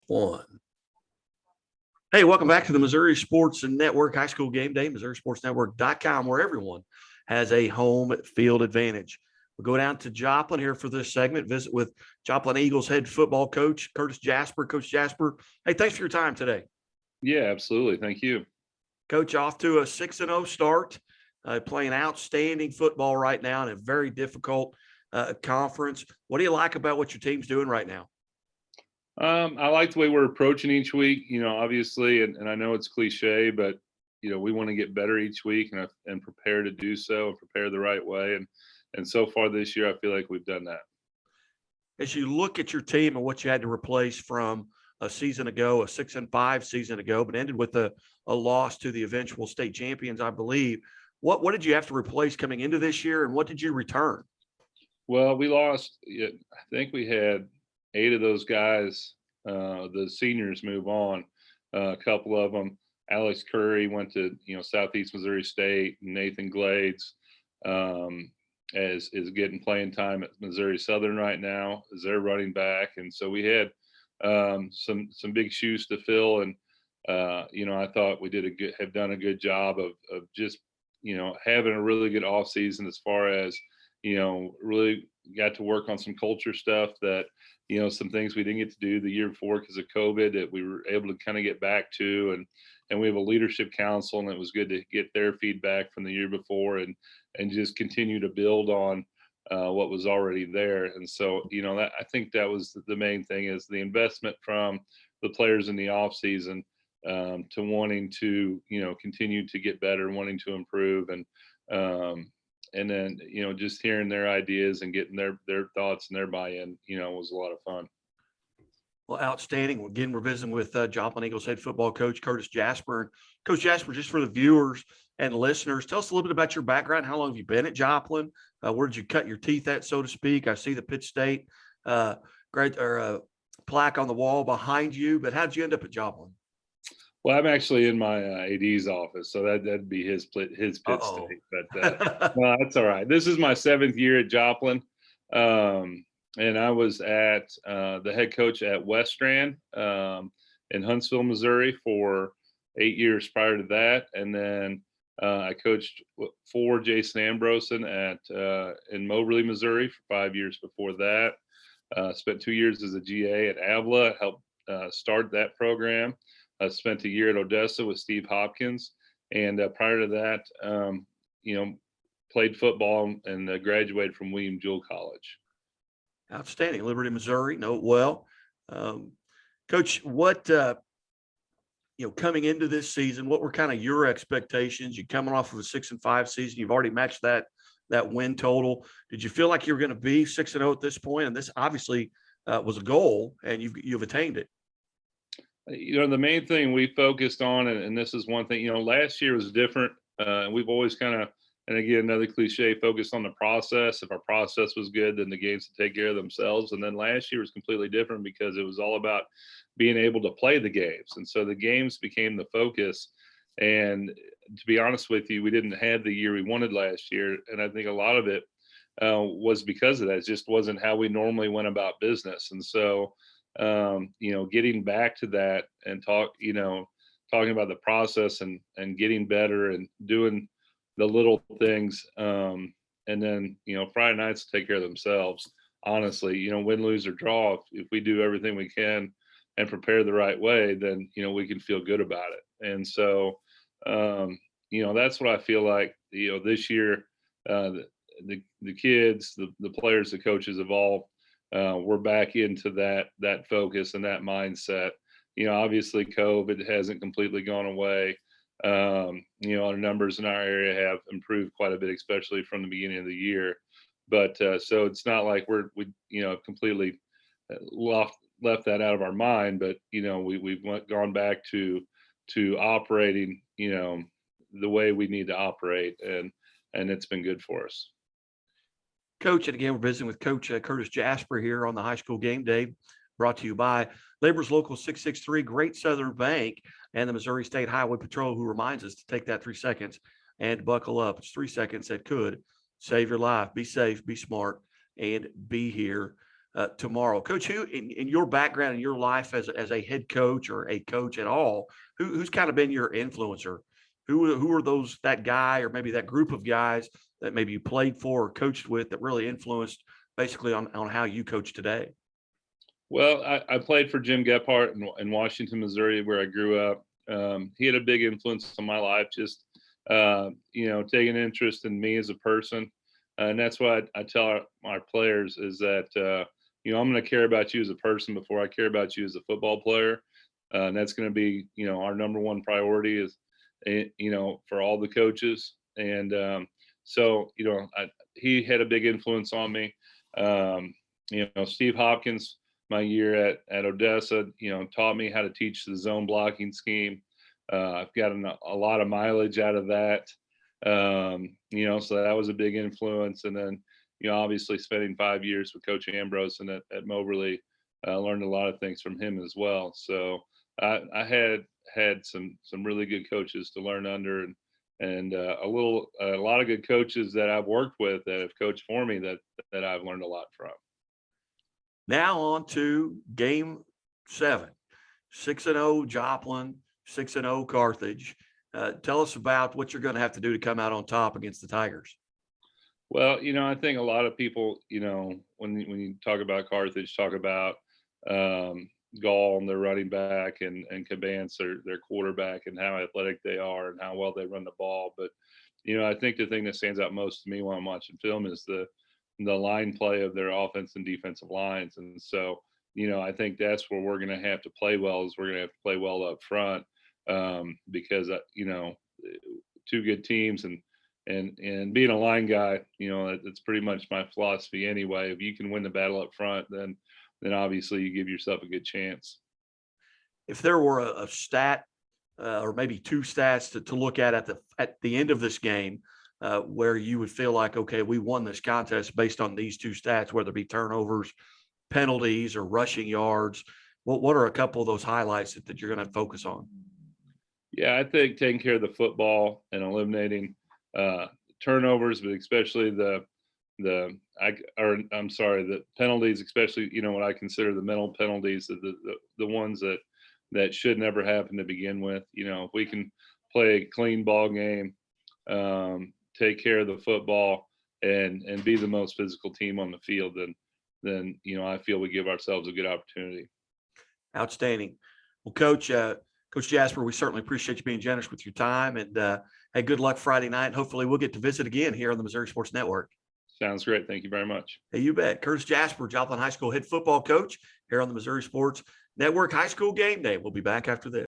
One. Hey, welcome back to the Missouri Sports Network High School Game Day, MissouriSportsNetwork.com, where everyone has a home field advantage. We'll go down to Joplin here for this segment, visit with Joplin Eagles head football coach, Curtis Jasper. Coach Jasper, hey, thanks for your time today. Yeah, absolutely. Thank you. Coach, off to a 6-0 start, playing outstanding football right now in a very difficult conference. What do you like about what your team's doing right now? I like the way we're approaching each week. Obviously, and I know it's cliche, but we want to get better each week and prepare to do so and prepare the right way. And so far this year, I feel like we've done that. As you look at your team and what you had to replace from a season ago, a 6-5 season ago, but ended with a loss to the eventual state champions, I believe. What did you have to replace coming into this year, and what did you return? Well, we lost. I think we had 8 of those guys, the seniors, move on. A couple of them, Alex Curry went to Southeast Missouri State. Nathan Glades is getting playing time at Missouri Southern right now as their running back, and so we had some big shoes to fill. And I thought we have done a good job of just having a really good off season as far as really got to work on some culture stuff that, some things we didn't get to do the year before because of COVID that we were able to kind of get back to. And we have a leadership council, and it was good to get their feedback from the year before and just continue to build on what was already there. And so, I think that was the main thing, is the investment from the players in the off season to wanting to, continue to get better, wanting to improve. And then, just hearing their ideas and getting their thoughts and their buy-in, was a lot of fun. Well, outstanding. Again, we're visiting with Joplin Eagles head football coach, Curtis Jasper. And Coach Jasper, just for the viewers and listeners, tell us a little bit about your background. How long have you been at Joplin? Where did you cut your teeth at, so to speak? I see the Pitt State plaque on the wall behind you, but how did you end up at Joplin? Well, I'm actually in my AD's office, so that'd be his Pitt State. But no, that's all right. This is my 7th year at Joplin, and I was at the head coach at West Strand in Huntsville, Missouri, for 8 years prior to that, and then I coached for Jason Ambrosen in Moberly, Missouri, for 5 years before that. Spent 2 years as a GA at Avila, helped start that program. I spent a year at Odessa with Steve Hopkins, and prior to that, played football and graduated from William Jewell College. Outstanding. Liberty, Missouri. Know it well. Coach, what, coming into this season, what were kind of your expectations? You coming off of a 6-5 season. You've already matched that win total. Did you feel like you were going to be 6-0 at this point? And this obviously was a goal, and you've attained it. The main thing we focused on, and this is one thing, last year was different. We've always kind of, and again, another cliche, focused on the process. If our process was good, then the games would take care of themselves. And then last year was completely different because it was all about being able to play the games. And so the games became the focus. And to be honest with you, we didn't have the year we wanted last year. And I think a lot of it was because of that. It just wasn't how we normally went about business. And so, getting back to that and talking about the process and getting better and doing the little things. And then, Friday nights take care of themselves. Honestly, win, lose, or draw, if we do everything we can and prepare the right way, then, we can feel good about it. And so, that's what I feel like, this year, the kids, the players, the coaches have all, we're back into that focus and that mindset. Obviously COVID hasn't completely gone away. Our numbers in our area have improved quite a bit, especially from the beginning of the year. But so it's not like we completely left that out of our mind. But we've gone back to operating the way we need to operate, and it's been good for us. Coach, and again, we're visiting with Coach Curtis Jasper here on the High School Game Day, brought to you by Labor's Local 663, Great Southern Bank, and the Missouri State Highway Patrol, who reminds us to take that 3 seconds and buckle up. It's 3 seconds that could save your life. Be safe, be smart, and be here. tomorrow. Coach, who in your background, in your life as a head coach or a coach at all, who's kind of been your influencer? Who are that guy or maybe that group of guys that maybe you played for or coached with that really influenced basically on how you coach today? Well, I played for Jim Gephardt in Washington, Missouri, where I grew up. He had a big influence on my life, just taking interest in me as a person, and that's what I tell our players is that I'm going to care about you as a person before I care about you as a football player, and that's going to be our number one priority is for all the coaches, and he had a big influence on me. Steve Hopkins, my year at Odessa, taught me how to teach the zone blocking scheme. I've gotten a lot of mileage out of that. So that was a big influence. And then, obviously spending 5 years with Coach Ambrose and at Moberly, learned a lot of things from him as well. So I had some really good coaches to learn under, and a lot of good coaches that I've worked with that have coached for me that I've learned a lot from. Now on to game 7, 6-0 Joplin, 6-0 Carthage. Tell us about what you're going to have to do to come out on top against the Tigers. Well, I think a lot of people, when you talk about Carthage, talk about Gall and their running back and Cabance, their quarterback, and how athletic they are and how well they run the ball. But, I think the thing that stands out most to me when I'm watching film is the line play of their offense and defensive lines. And so, I think that's where we're going to have to play well is we're going to have to play well up front because, two good teams and being a line guy, it's pretty much my philosophy anyway. If you can win the battle up front, then obviously you give yourself a good chance. If there were a stat or maybe two stats to look at the end of this game, where you would feel like, okay, we won this contest based on these two stats, whether it be turnovers, penalties, or rushing yards. What are a couple of those highlights that you're going to focus on? Yeah, I think taking care of the football and eliminating turnovers, but especially the penalties, especially what I consider the mental penalties, the ones that should never happen to begin with. If we can play a clean ball game, take care of the football, and be the most physical team on the field, then I feel we give ourselves a good opportunity. Outstanding. Well, Coach Jasper, we certainly appreciate you being generous with your time, and hey, good luck Friday night. And hopefully we'll get to visit again here on the Missouri Sports Network. Sounds great. Thank you very much. Hey, you bet. Curtis Jasper, Joplin High School head football coach here on the Missouri Sports Network. High school game day. We'll be back after this.